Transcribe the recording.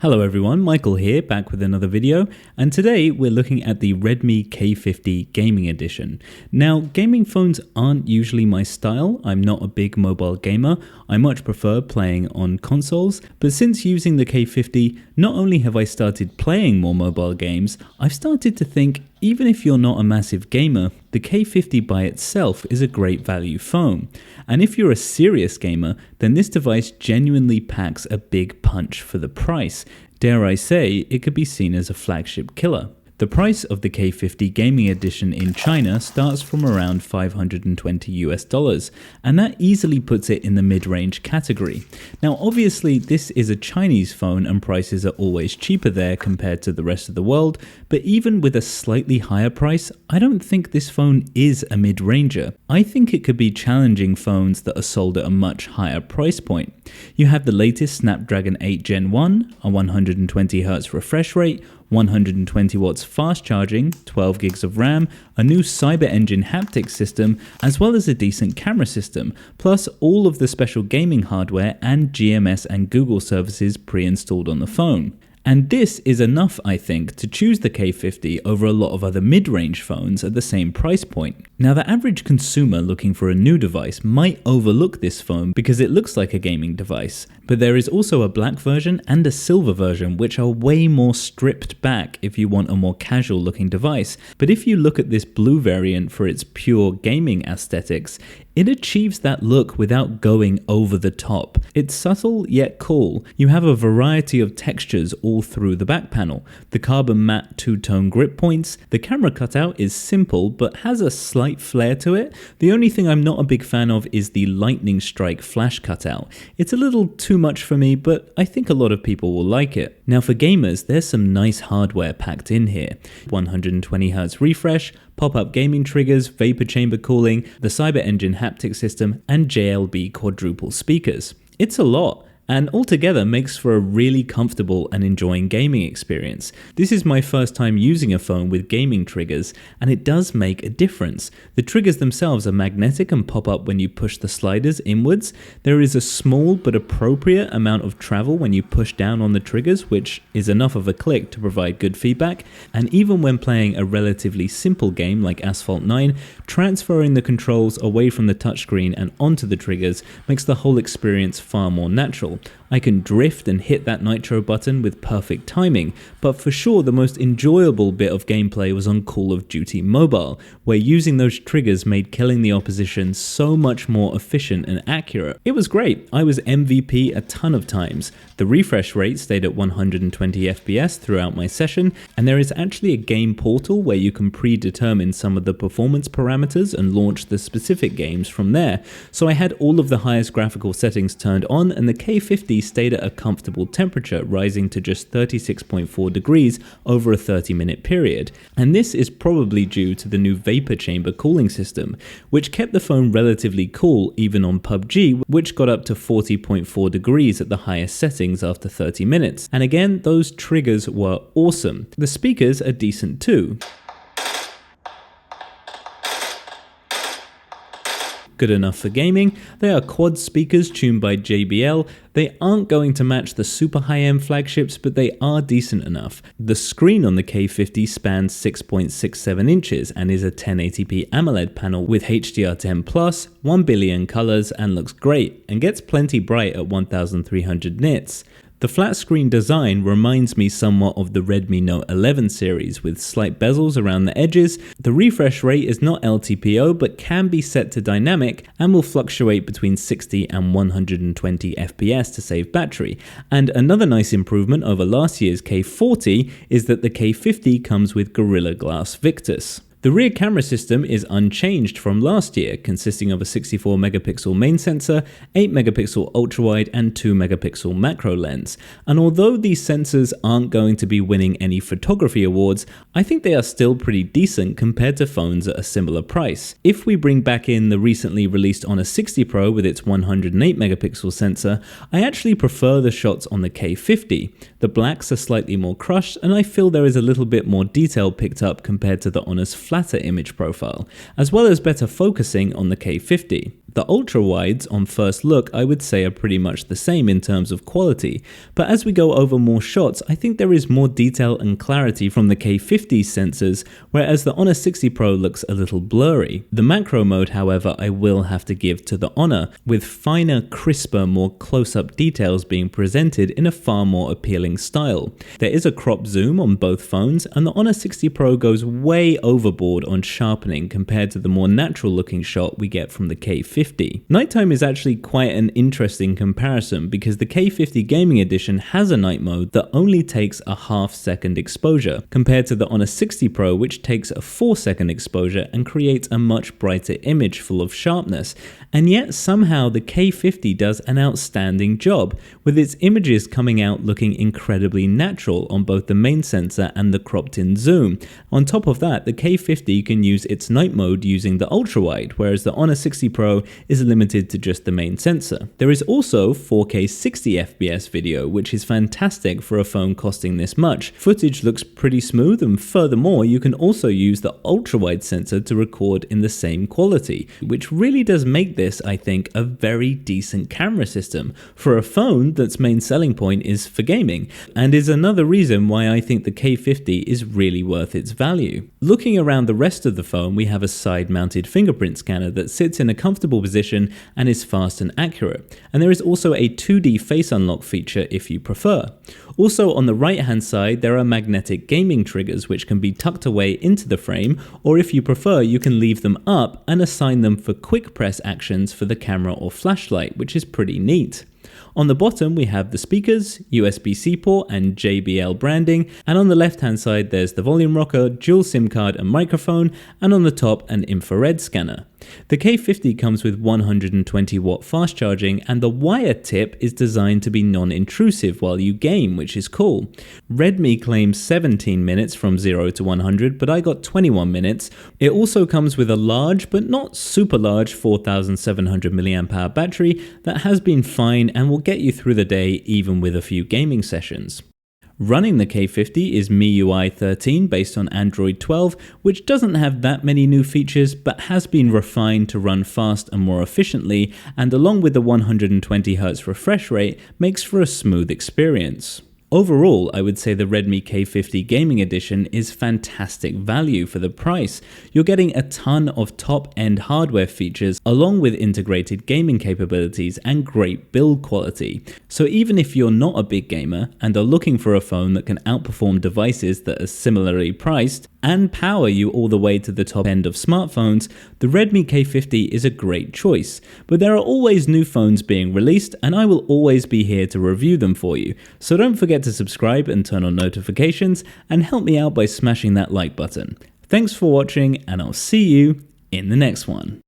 Hello everyone, Michael here, back with another video, and today we're looking at the Redmi K50 Gaming Edition. Now, gaming phones aren't usually my style. I'm not a big mobile gamer. I much prefer playing on consoles, but since using the K50, not only have I started playing more mobile games, I've started to think even if you're not a massive gamer, the K50 by itself is a great value phone. And if you're a serious gamer, then this device genuinely packs a big punch for the price. Dare I say, it could be seen as a flagship killer. The price of the K50 Gaming Edition in China starts from around $520 and that easily puts it in the mid-range category. Now obviously this is a Chinese phone and prices are always cheaper there compared to the rest of the world, but even with a slightly higher price, I don't think this phone is a mid-ranger. I think it could be challenging phones that are sold at a much higher price point. You have the latest Snapdragon 8 Gen 1, a 120Hz refresh rate, 120 watts fast charging, 12 gigs of RAM, a new Cyber Engine haptic system, as well as a decent camera system, plus all of the special gaming hardware and GMS and Google services pre-installed on the phone. And this is enough, I think, to choose the K50 over a lot of other mid-range phones at the same price point. Now, the average consumer looking for a new device might overlook this phone because it looks like a gaming device, but there is also a black version and a silver version which are way more stripped back if you want a more casual looking device. But if you look at this blue variant for its pure gaming aesthetics, it achieves that look without going over the top. It's subtle yet cool. You have a variety of textures all through the back panel. The carbon matte two-tone grip points. The camera cutout is simple but has a slight flair to it. The only thing I'm not a big fan of is the lightning strike flash cutout. It's a little too much for me, but I think a lot of people will like it. Now for gamers, there's some nice hardware packed in here. 120Hz refresh, pop-up gaming triggers, vapor chamber cooling, the Cyber Engine haptic system, and JLB quadruple speakers. It's a lot, and altogether makes for a really comfortable and enjoying gaming experience. This is my first time using a phone with gaming triggers, and it does make a difference. The triggers themselves are magnetic and pop up when you push the sliders inwards. There is a small but appropriate amount of travel when you push down on the triggers, which is enough of a click to provide good feedback. And even when playing a relatively simple game like Asphalt 9, transferring the controls away from the touchscreen and onto the triggers makes the whole experience far more natural. I can drift and hit that nitro button with perfect timing, but for sure the most enjoyable bit of gameplay was on Call of Duty Mobile, where using those triggers made killing the opposition so much more efficient and accurate. It was great. I was MVP a ton of times. The refresh rate stayed at 120 FPS throughout my session, and there is actually a game portal where you can predetermine some of the performance parameters and launch the specific games from there. So I had all of the highest graphical settings turned on, and the K50 stayed at a comfortable temperature, rising to just 36.4 degrees over a 30-minute period. And this is probably due to the new vapor chamber cooling system, which kept the phone relatively cool even on PUBG, which got up to 40.4 degrees at the highest settings after 30 minutes. And again, those triggers were awesome. The speakers are decent too. Good enough for gaming. They are quad speakers tuned by JBL. They aren't going to match the super high-end flagships, but they are decent enough. The screen on the K50 spans 6.67 inches and is a 1080p AMOLED panel with HDR10+, 1 billion colors, and looks great, and gets plenty bright at 1300 nits. The flat screen design reminds me somewhat of the Redmi Note 11 series with slight bezels around the edges. The refresh rate is not LTPO but can be set to dynamic and will fluctuate between 60 and 120 FPS to save battery. And another nice improvement over last year's K40 is that the K50 comes with Gorilla Glass Victus. The rear camera system is unchanged from last year, consisting of a 64 megapixel main sensor, 8 megapixel ultrawide and 2 megapixel macro lens. And although these sensors aren't going to be winning any photography awards, I think they are still pretty decent compared to phones at a similar price. If we bring back in the recently released Honor 60 Pro with its 108 megapixel sensor, I actually prefer the shots on the K50. The blacks are slightly more crushed and I feel there is a little bit more detail picked up compared to the Honor's flatter image profile, as well as better focusing on the K50. The ultra-wides on first look I would say are pretty much the same in terms of quality, but as we go over more shots I think there is more detail and clarity from the K50 sensors, whereas the Honor 60 Pro looks a little blurry. The macro mode however I will have to give to the Honor, with finer, crisper, more close-up details being presented in a far more appealing style. There is a crop zoom on both phones, and the Honor 60 Pro goes way overboard on sharpening compared to the more natural looking shot we get from the K50. Nighttime is actually quite an interesting comparison because the K50 Gaming Edition has a night mode that only takes a half-second exposure, compared to the Honor 60 Pro which takes a 4-second exposure and creates a much brighter image full of sharpness. And yet somehow the K50 does an outstanding job, with its images coming out looking incredibly natural on both the main sensor and the cropped-in zoom. On top of that, the K50 can use its night mode using the ultra-wide, whereas the Honor 60 Pro is limited to just the main sensor. There is also 4K 60fps video, which is fantastic for a phone costing this much. Footage looks pretty smooth, and furthermore you can also use the ultra-wide sensor to record in the same quality, which really does make this, I think, a very decent camera system for a phone that's main selling point is for gaming, and is another reason why I think the K50 is really worth its value. Looking around the rest of the phone, we have a side-mounted fingerprint scanner that sits in a comfortable position and is fast and accurate, and there is also a 2D face unlock feature if you prefer. Also on the right hand side there are magnetic gaming triggers which can be tucked away into the frame, or if you prefer you can leave them up and assign them for quick press actions for the camera or flashlight, which is pretty neat. On the bottom we have the speakers, USB-C port and JBL branding, and on the left hand side there's the volume rocker, dual SIM card and microphone, and on the top an infrared scanner. The K50 comes with 120 watt fast charging, and the wire tip is designed to be non-intrusive while you game, which is cool. Redmi claims 17 minutes from 0 to 100, but I got 21 minutes. It also comes with a large but not super large 4700 mAh battery that has been fine and will get you through the day even with a few gaming sessions. Running the K50 is MIUI 13 based on Android 12, which doesn't have that many new features but has been refined to run fast and more efficiently, and along with the 120Hz refresh rate makes for a smooth experience. Overall, I would say the Redmi K50 Gaming Edition is fantastic value for the price. You're getting a ton of top-end hardware features along with integrated gaming capabilities and great build quality. So even if you're not a big gamer and are looking for a phone that can outperform devices that are similarly priced and power you all the way to the top end of smartphones, the Redmi K50 is a great choice. But there are always new phones being released, and I will always be here to review them for you. So don't forget to subscribe and turn on notifications, and help me out by smashing that like button. Thanks for watching, and I'll see you in the next one.